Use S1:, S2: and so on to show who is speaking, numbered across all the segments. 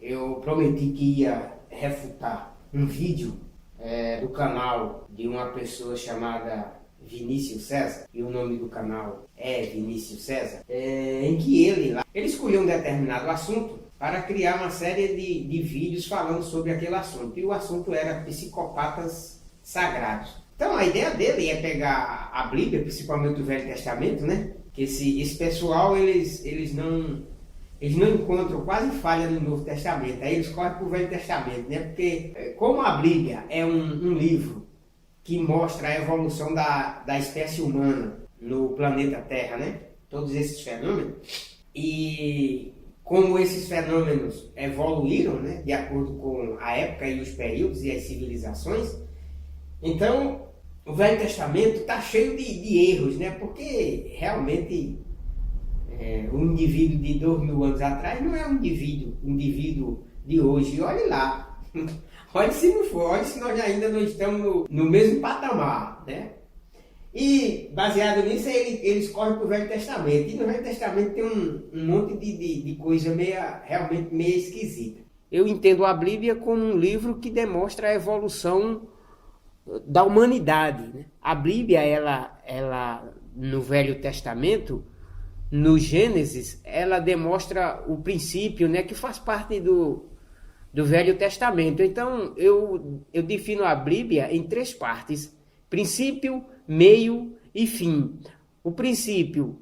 S1: eu prometi que ia refutar um vídeo do canal de uma pessoa chamada Vinícius César, e o nome do canal é Vinícius César, em que ele escolheu um determinado assunto para criar uma série de vídeos falando sobre aquele assunto, e o assunto era psicopatas sagrados. Então a ideia dele é pegar a Bíblia, principalmente o Velho Testamento, né? Que esse pessoal, eles não encontram quase falha no Novo Testamento, aí eles correm para o Velho Testamento, né? Porque como a Bíblia é um livro que mostra a evolução da espécie humana no planeta Terra, né? Todos esses fenômenos, e como esses fenômenos evoluíram, né? De acordo com a época e os períodos e as civilizações, então o Velho Testamento está cheio de erros, né? Porque realmente o indivíduo de 2000 anos atrás não é um indivíduo de hoje. Olhe lá, olhe se não for, olhe se nós ainda não estamos no mesmo patamar, né? E baseado nisso, eles correm para o Velho Testamento. E no Velho Testamento tem um monte de coisa realmente meio esquisita. Eu entendo a Bíblia como um livro que demonstra a evolução da humanidade, né? A Bíblia, ela no Velho Testamento, no Gênesis, ela demonstra o princípio, né, que faz parte do Velho Testamento. Então, eu defino a Bíblia em 3 partes: princípio, meio e fim. O princípio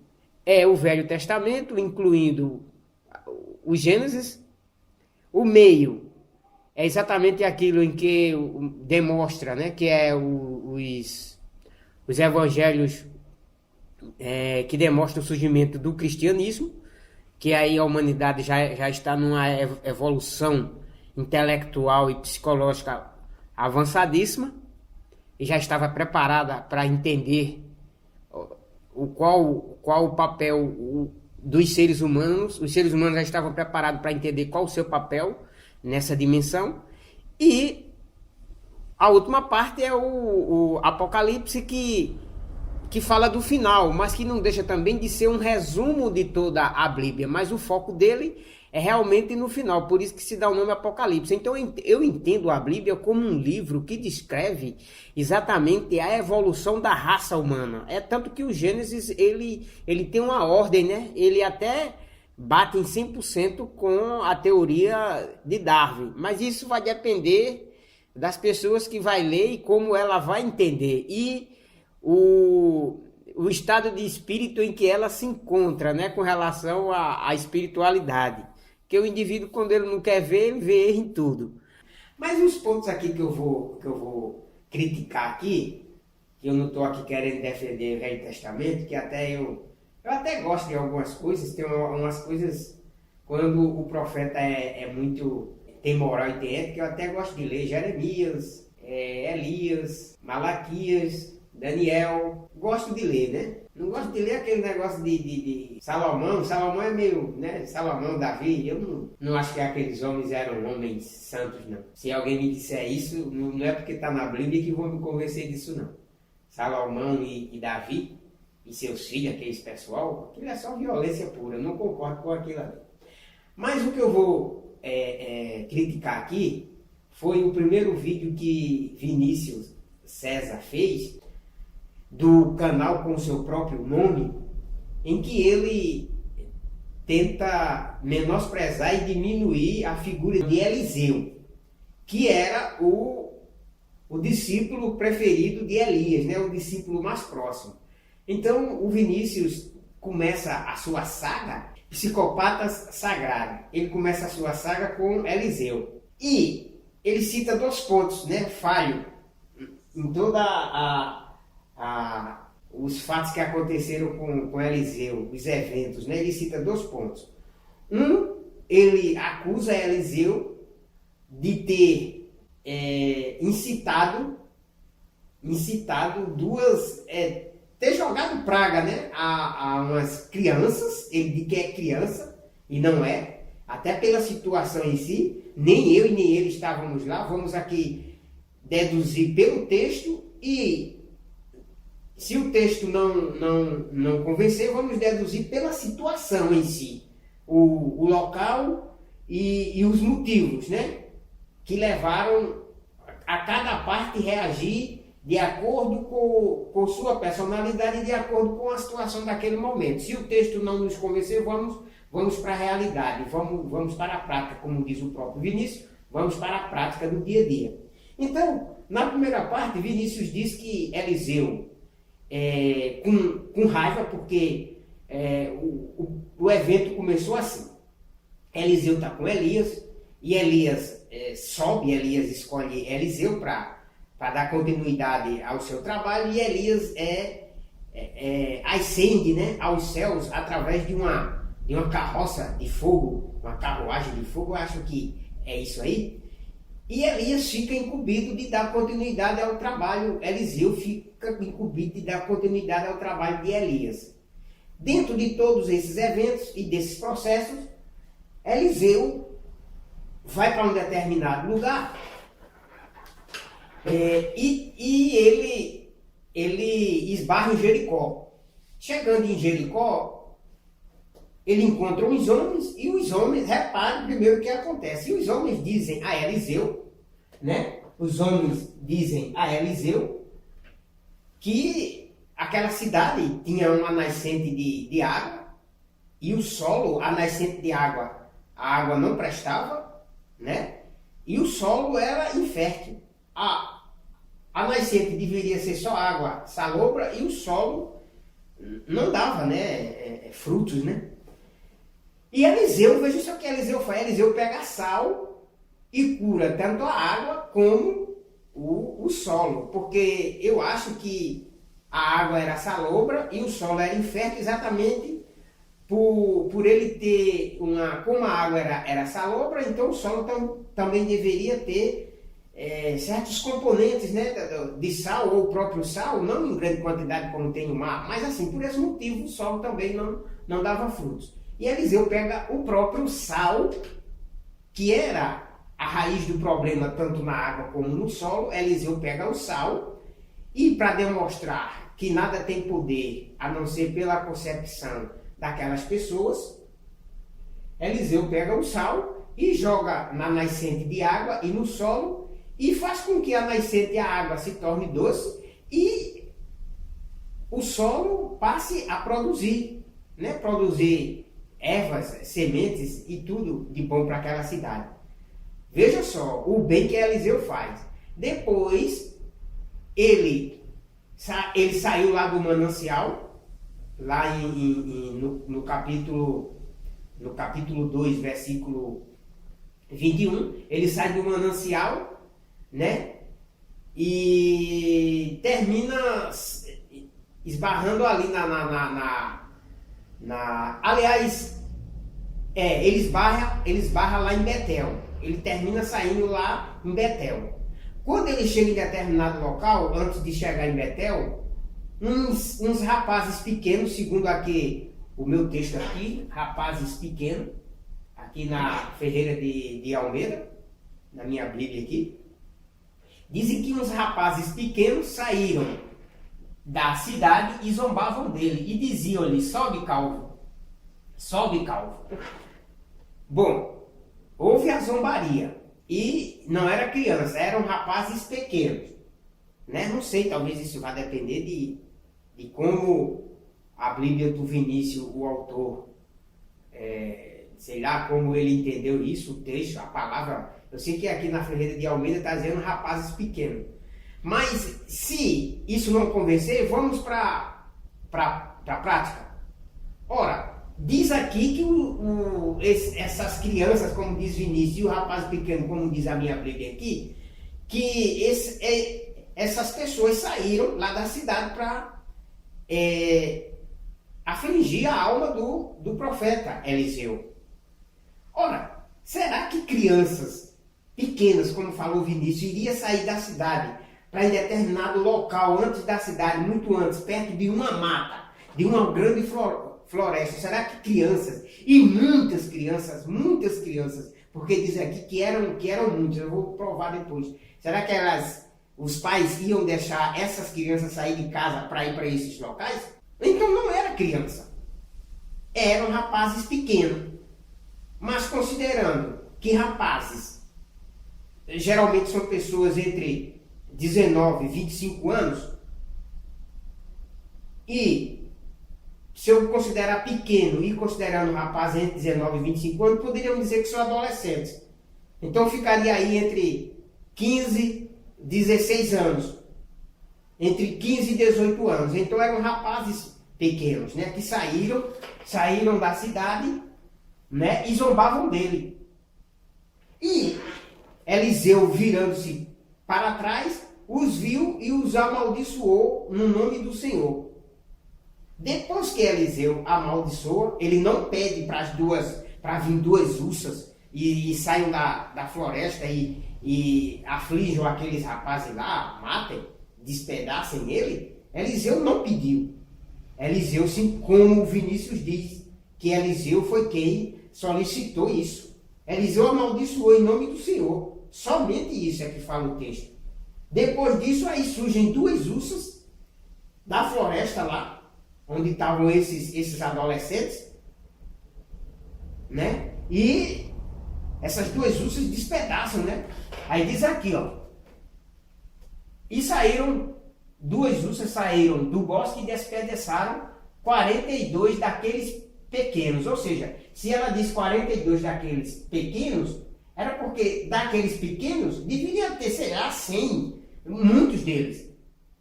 S1: é o Velho Testamento, incluindo o Gênesis. O meio é exatamente aquilo em que demonstra, né, que é os evangelhos que demonstram o surgimento do cristianismo, que aí a humanidade já está numa evolução intelectual e psicológica avançadíssima, e já estava preparada para entender qual o papel dos seres humanos. Os seres humanos já estavam preparados para entender qual o seu papel nessa dimensão. E a última parte é o Apocalipse, que fala do final, mas que não deixa também de ser um resumo de toda a Bíblia, mas o foco dele é realmente no final, por isso que se dá o nome Apocalipse. Então eu entendo a Bíblia como um livro que descreve exatamente a evolução da raça humana. É tanto que o Gênesis, ele tem uma ordem, né? Ele até bate em 100% com a teoria de Darwin, mas isso vai depender das pessoas que vai ler e como ela vai entender, e o estado de espírito em que ela se encontra, né, com relação à espiritualidade. Que o indivíduo, quando ele não quer ver, ele vê erro em tudo. Mas os pontos aqui que eu vou criticar aqui, que eu não estou aqui querendo defender o Velho Testamento, que até eu até gosto de algumas coisas, tem umas coisas, quando o profeta tem moral e tem ética, eu até gosto de ler Jeremias, Elias, Malaquias, Daniel, gosto de ler, né? Não gosto de ler aquele negócio de Salomão. Salomão é meio, né? Salomão, Davi, eu não acho que aqueles homens eram homens santos, não. Se alguém me disser isso, não é porque está na Bíblia que vão me convencer disso, não. Salomão e Davi e seus filhos, aqueles pessoal, aquilo é só violência pura, eu não concordo com aquilo ali. Mas o que eu vou criticar aqui foi o primeiro vídeo que Vinícius César fez, do canal com o seu próprio nome, em que ele tenta menosprezar e diminuir a figura de Eliseu, que era o discípulo preferido de Elias, né? O discípulo mais próximo. Então o Vinícius começa a sua saga Psicopatas Sagrados. Ele começa a sua saga com Eliseu. E ele cita 2 pontos, né? Falho em toda os fatos que aconteceram com Eliseu, os eventos, né? Ele cita 2 pontos. Ele acusa Eliseu de ter incitado ter jogado praga, né? a umas crianças. Ele diz que é criança e não é, até pela situação em si. Nem eu e nem ele estávamos lá. Vamos aqui deduzir pelo texto, e se o texto não convencer, vamos deduzir pela situação em si, o local e os motivos, né, que levaram a cada parte reagir de acordo com sua personalidade e de acordo com a situação daquele momento. Se o texto não nos convencer, vamos para a realidade, vamos para a prática, como diz o próprio Vinícius, vamos para a prática do dia a dia. Então, na primeira parte, Vinícius diz que Eliseu, com raiva, porque o evento começou assim. Eliseu está com Elias, e Elias sobe, Elias escolhe Eliseu para dar continuidade ao seu trabalho, e Elias ascende, né, aos céus através de uma carroça de fogo, uma carruagem de fogo, eu acho que é isso aí. E Elias fica incumbido de dar continuidade ao trabalho, Eliseu fica incumbido de dar continuidade ao trabalho de Elias. Dentro de todos esses eventos e desses processos, Eliseu vai para um determinado lugar e ele esbarra em Jericó. Chegando em Jericó, ele encontra uns homens, e os homens, reparem primeiro o que acontece. E os homens dizem a Eliseu, né? Os homens dizem a Eliseu que aquela cidade tinha uma nascente de água, e o solo, a nascente de água, a água não prestava, né? E o solo era infértil. A nascente deveria ser só água salobra, e o solo não dava, né, frutos, né? E Eliseu, veja só o que Eliseu faz. Eliseu pega sal e cura tanto a água como o solo. Porque eu acho que a água era salobra e o solo era infértil exatamente por ele ter como a água era salobra, então o solo também deveria ter certos componentes, né, de sal, ou o próprio sal, não em grande quantidade como tem no mar, mas assim, por esse motivo o solo também não dava frutos. E Eliseu pega o próprio sal, que era a raiz do problema tanto na água como no solo. Eliseu pega o sal, e para demonstrar que nada tem poder a não ser pela concepção daquelas pessoas, Eliseu pega o sal e joga na nascente de água e no solo, e faz com que a nascente e a água se torne doce e o solo passe a produzir, né? Produzir ervas, sementes e tudo de bom para aquela cidade. Veja só o bem que Eliseu faz. Depois, ele saiu lá do manancial, lá no capítulo 2, versículo 21, ele sai do manancial, né? E termina esbarrando ali aliás, ele esbarra lá em Betel. Ele termina saindo lá em Betel. Quando ele chega em determinado local, antes de chegar em Betel, uns rapazes pequenos, segundo aqui o meu texto aqui, rapazes pequenos, aqui na Ferreira de Almeida, na minha Bíblia aqui, dizem que uns rapazes pequenos saíram da cidade e zombavam dele, e diziam-lhe: sobe calvo, sobe calvo. Bom, houve a zombaria, e não era criança, eram rapazes pequenos, né? Não sei, talvez isso vai depender de como a Bíblia do Vinícius, o autor, sei lá como ele entendeu isso, o texto, a palavra. Eu sei que aqui na Ferreira de Almeida está dizendo rapazes pequenos. Mas se isso não convencer, vamos para a prática. Ora, diz aqui que essas crianças, como diz Vinícius, e o rapaz pequeno, como diz a minha Bíblia aqui, que essas pessoas saíram lá da cidade para afligir a alma do profeta Eliseu. Ora, será que crianças pequenas, como falou Vinícius, iriam sair da cidade para em determinado local, antes da cidade, muito antes, perto de uma mata, de uma grande floresta? Será que crianças, e muitas crianças, porque diz aqui que eram muitas, eu vou provar depois, será que os pais iam deixar essas crianças sair de casa para ir para esses locais? Então não era criança, eram rapazes pequenos. Mas considerando que rapazes geralmente são pessoas entre 19 e 25 anos, e se eu considerar pequeno e considerando rapazes entre 19 e 25 anos, poderíamos dizer que são adolescentes. Então ficaria aí entre 15 e 16 anos. Entre 15 e 18 anos. Então eram rapazes pequenos, né? Que saíram da cidade, né? E zombavam dele. E Eliseu, virando-se para trás, os viu e os amaldiçoou no nome do Senhor. Depois que Eliseu amaldiçoa, ele não pede para vir duas ursas e saiam da floresta e aflijam aqueles rapazes lá, matem, despedacem ele. Eliseu não pediu. Eliseu, sim, como o Vinícius diz, que Eliseu foi quem solicitou isso. Eliseu amaldiçoou em nome do Senhor. Somente isso é que fala o texto. Depois disso, aí surgem duas ursas da floresta lá, onde estavam esses adolescentes, né? E essas duas ursas despedaçam, né? Aí diz aqui, ó. E duas ursas saíram do bosque e despedaçaram 42 daqueles pequenos. Ou seja, se ela diz 42 daqueles pequenos, era porque daqueles pequenos deveria ter, sei lá, 100, muitos deles,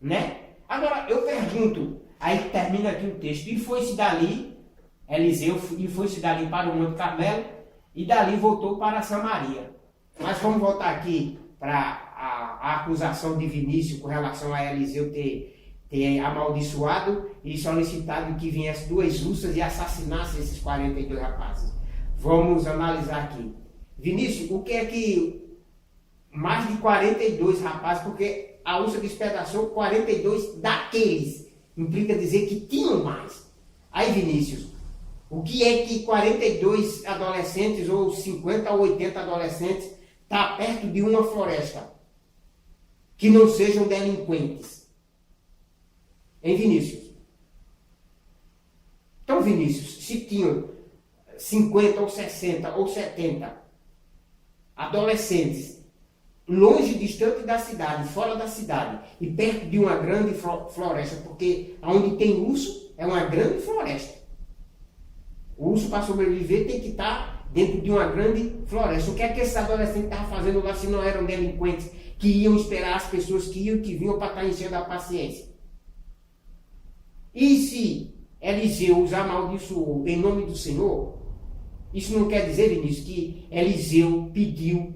S1: né? Agora, eu pergunto, aí termina aqui o texto, e foi-se dali, Eliseu, e foi-se dali para o Monte Carmelo, e dali voltou para Samaria. Mas vamos voltar aqui para a acusação de Vinícius com relação a Eliseu ter amaldiçoado e solicitado que viesse duas ursas e assassinasse esses 42 rapazes. Vamos analisar aqui. Vinícius, o que é que mais de 42 rapazes, porque a ursa despedaçou 42 daqueles, implica dizer que tinham mais. Aí, Vinícius, o que é que 42 adolescentes, ou 50 ou 80 adolescentes, está perto de uma floresta? Que não sejam delinquentes. Hein, Vinícius? Então, Vinícius, se tinham 50 ou 60 ou 70 adolescentes longe, distante da cidade, fora da cidade, e perto de uma grande floresta, porque onde tem urso é uma grande floresta. O urso, para sobreviver, tem que estar dentro de uma grande floresta. O que é que esses adolescentes estavam fazendo lá se não eram delinquentes que iam esperar as pessoas que iam, que vinham para estar enchendo a paciência? E se Eliseu os amaldiçoou em nome do Senhor, isso não quer dizer, Vinícius, que Eliseu pediu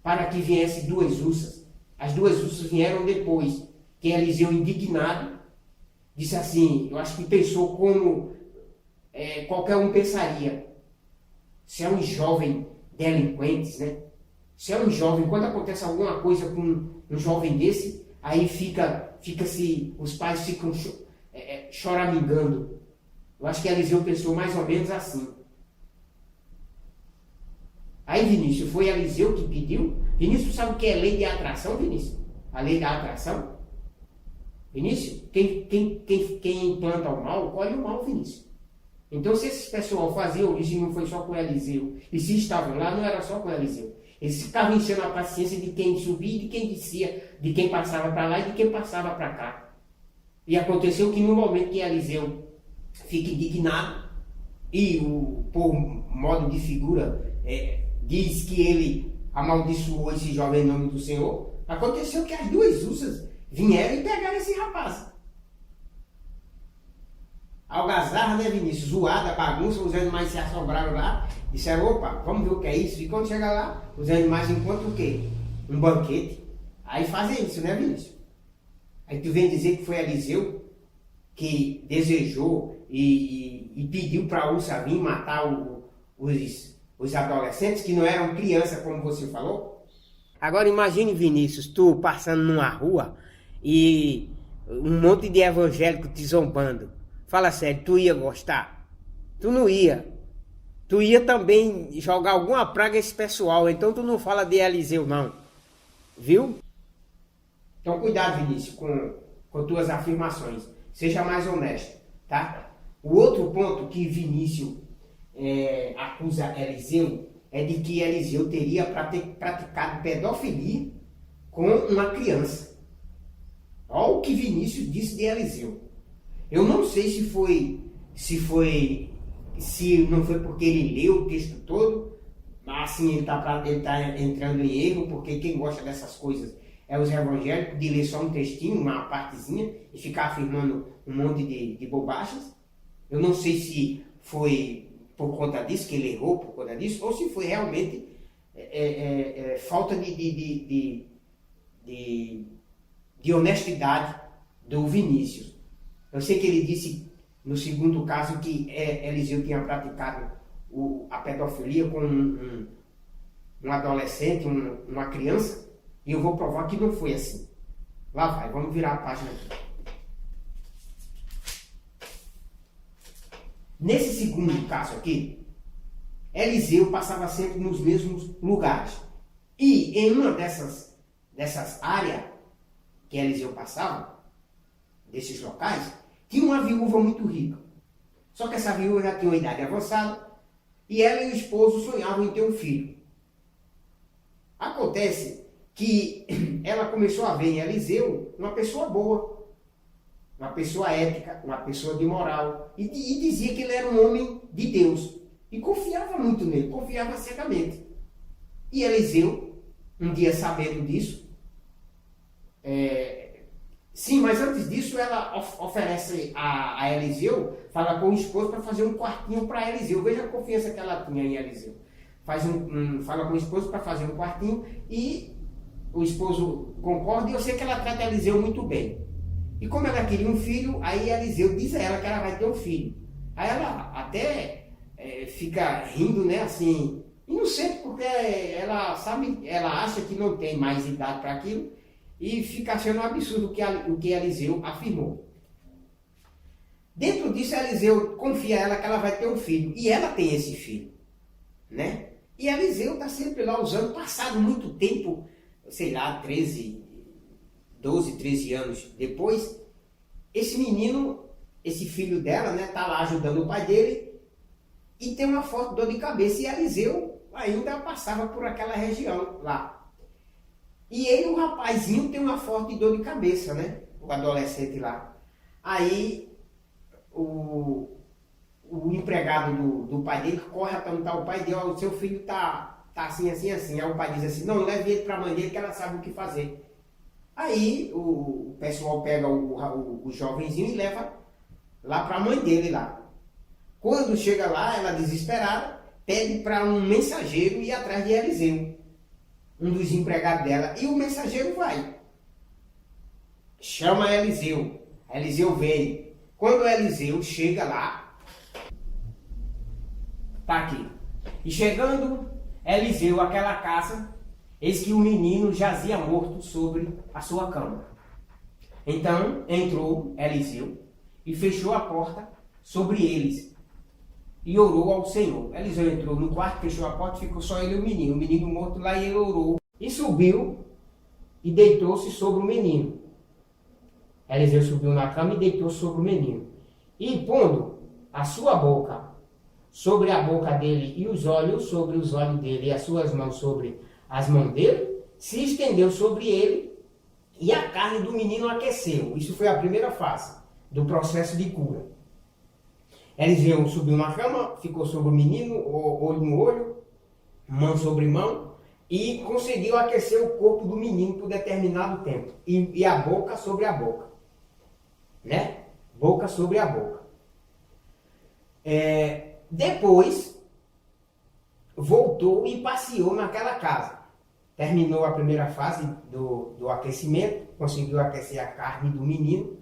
S1: para que viesse duas ursas. As duas ursas vieram depois, que Eliseu, indignado, disse assim, eu acho que pensou como qualquer um pensaria. Se é um jovem delinquente, né? Se é um jovem, quando acontece alguma coisa com um jovem desse, aí os pais ficam choramingando. Eu acho que Eliseu pensou mais ou menos assim. Aí, Vinícius, foi Eliseu que pediu? Vinícius, sabe o que é lei de atração, Vinícius? A lei da atração? Vinícius, quem planta o mal, colhe o mal, Vinícius. Então, se esses pessoal faziam isso e não foi só com Eliseu, e se estavam lá, não era só com Eliseu. Eles ficavam enchendo a paciência de quem subia e de quem descia, de quem passava para lá e de quem passava para cá. E aconteceu que no momento que Eliseu fica indignado, e por modo de figura, diz que ele amaldiçoou esse jovem em nome do Senhor, aconteceu que as duas ursas vieram e pegaram esse rapaz. Algazarra, né, Vinícius? Zoada, bagunça, os animais se assombraram lá, disseram, opa, vamos ver o que é isso. E quando chega lá, os animais encontram o quê? Um banquete. Aí fazem isso, né, Vinícius? Aí tu vem dizer que foi Eliseu que desejou e pediu para a ursa vir matar os adolescentes, que não eram crianças, como você falou? Agora imagine, Vinícius, tu passando numa rua e um monte de evangélico te zombando. Fala sério, tu ia gostar? Tu não ia. Tu ia também jogar alguma praga a esse pessoal, então tu não fala de Eliseu não. Viu? Então cuidado, Vinícius, com tuas afirmações. Seja mais honesto, tá? O outro ponto que Vinícius acusa Eliseu é de que Eliseu teria praticado pedofilia com uma criança. Olha o que Vinícius disse de Eliseu. Eu não sei se não foi porque ele leu o texto todo, mas assim ele tá entrando em erro, porque quem gosta dessas coisas é os evangélicos, de ler só um textinho, uma partezinha, e ficar afirmando um monte de bobagens. Eu não sei se foi por conta disso, que ele errou por conta disso, ou se foi realmente falta de honestidade do Vinícius. Eu sei que ele disse, no segundo caso, que Eliseu tinha praticado a pedofilia com um adolescente, uma criança, e eu vou provar que não foi assim. Lá vai, vamos virar a página aqui. Nesse segundo caso aqui, Eliseu passava sempre nos mesmos lugares. E em uma dessas áreas que Eliseu passava, desses locais, tinha uma viúva muito rica. Só que essa viúva já tinha uma idade avançada e ela e o esposo sonhavam em ter um filho. Acontece que ela começou a ver em Eliseu uma pessoa boa, uma pessoa ética, uma pessoa de moral, e dizia que ele era um homem de Deus. E confiava muito nele, confiava cegamente. E Eliseu, um dia sabendo disso, sim, mas antes disso ela oferece a Eliseu, fala com o esposo para fazer um quartinho para Eliseu. Veja a confiança que ela tinha em Eliseu. Fala com o esposo para fazer um quartinho e o esposo concorda, e eu sei que ela trata Eliseu muito bem. E como ela queria um filho, aí Eliseu diz a ela que ela vai ter um filho. Aí ela até fica rindo, né, assim, inocente, porque ela sabe, ela acha que não tem mais idade para aquilo, e fica achando um absurdo o que Eliseu afirmou. Dentro disso, Eliseu confia a ela que ela vai ter um filho, e ela tem esse filho, né? E Eliseu está sempre lá usando, passado muito tempo, sei lá, 12, 13 anos depois, esse menino, esse filho dela, né, tá lá ajudando o pai dele e tem uma forte dor de cabeça. E Eliseu ainda passava por aquela região lá. E ele, o rapazinho, tem uma forte dor de cabeça, né, o adolescente lá. Aí o empregado do pai dele corre a perguntar ao pai dele: ó, o seu filho tá assim, assim, assim. Aí o pai diz assim: não, leve ele para a mãe dele que ela sabe o que fazer. Aí o pessoal pega o jovenzinho e leva lá para a mãe dele lá. Quando chega lá, ela desesperada, pede para um mensageiro ir atrás de Eliseu, um dos empregados dela. E o mensageiro vai. Chama Eliseu. Eliseu vem. Quando Eliseu chega lá, tá aqui. E chegando Eliseu àquela casa, eis que o menino jazia morto sobre a sua cama. Então entrou Eliseu e fechou a porta sobre eles e orou ao Senhor. Eliseu entrou no quarto, fechou a porta, ficou só ele e o menino morto lá, e ele orou. E subiu e deitou-se sobre o menino. Eliseu subiu na cama e deitou sobre o menino. E pondo a sua boca sobre a boca dele e os olhos sobre os olhos dele e as suas mãos sobre as mãos dele, se estendeu sobre ele e a carne do menino aqueceu. Isso foi a primeira fase do processo de cura. Eliseu subiu na cama, ficou sobre o menino, olho no olho, mão sobre mão, e conseguiu aquecer o corpo do menino por determinado tempo. E a boca sobre a boca. Né? Boca sobre a boca. Depois, voltou e passeou naquela casa. Terminou a primeira fase do aquecimento, conseguiu aquecer a carne do menino,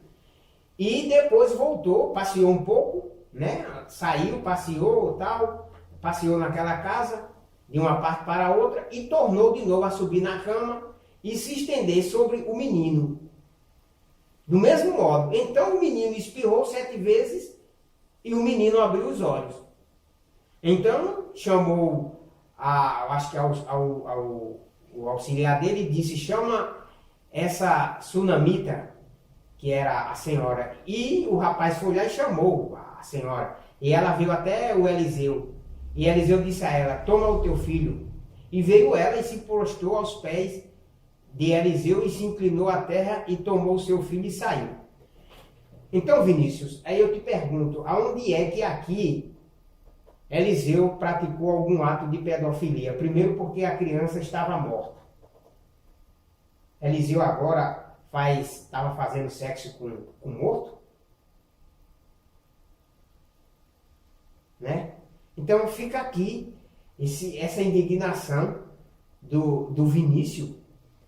S1: e depois voltou, passeou um pouco, né? Saiu, passeou, tal, passeou naquela casa, de uma parte para a outra, e tornou de novo a subir na cama e se estender sobre o menino. Do mesmo modo, então o menino espirrou 7 vezes e o menino abriu os olhos. Então chamou, acho que o auxiliar dele, e disse: chama essa sunamita, que era a senhora. E o rapaz foi lá e chamou a senhora. E ela veio até o Eliseu. E Eliseu disse a ela, toma o teu filho. E veio ela e se prostrou aos pés de Eliseu e se inclinou à terra e tomou o seu filho e saiu. Então, Vinícius, aí eu te pergunto, aonde é que aqui Eliseu praticou algum ato de pedofilia? Primeiro porque a criança estava morta. Eliseu agora estava fazendo sexo com morto? Né? Então fica aqui essa indignação do Vinícius,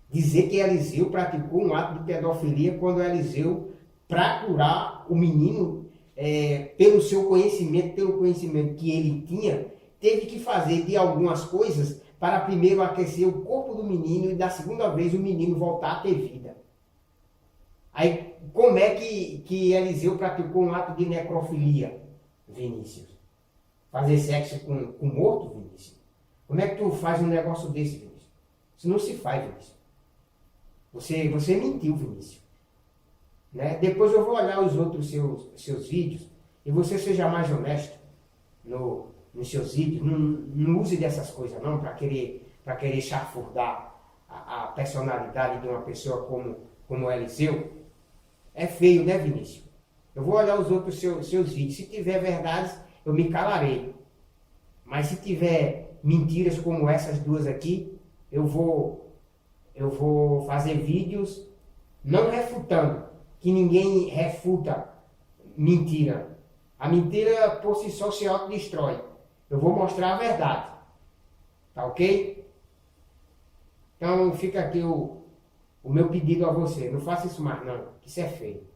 S1: dizer que Eliseu praticou um ato de pedofilia quando Eliseu, para curar o menino, pelo seu conhecimento, pelo conhecimento que ele tinha, teve que fazer de algumas coisas para primeiro aquecer o corpo do menino e da segunda vez o menino voltar a ter vida. Aí, como é que Eliseu praticou um ato de necrofilia, Vinícius? Fazer sexo com morto, Vinícius? Como é que tu faz um negócio desse, Vinícius? Isso não se faz, Vinícius. Você mentiu, Vinícius. Né? Depois eu vou olhar os outros seus vídeos e você seja mais honesto nos seus vídeos. Não use dessas coisas não para querer chafurdar a personalidade de uma pessoa como Eliseu. É feio, né, Vinícius? Eu vou olhar os outros seus vídeos. Se tiver verdades, eu me calarei. Mas se tiver mentiras como essas duas aqui, eu vou fazer vídeos não refutando, que ninguém refuta mentira. A mentira por si só se autodestrói. Eu vou mostrar a verdade. Tá ok? Então fica aqui o meu pedido a você. Não faça isso mais não, que isso é feio.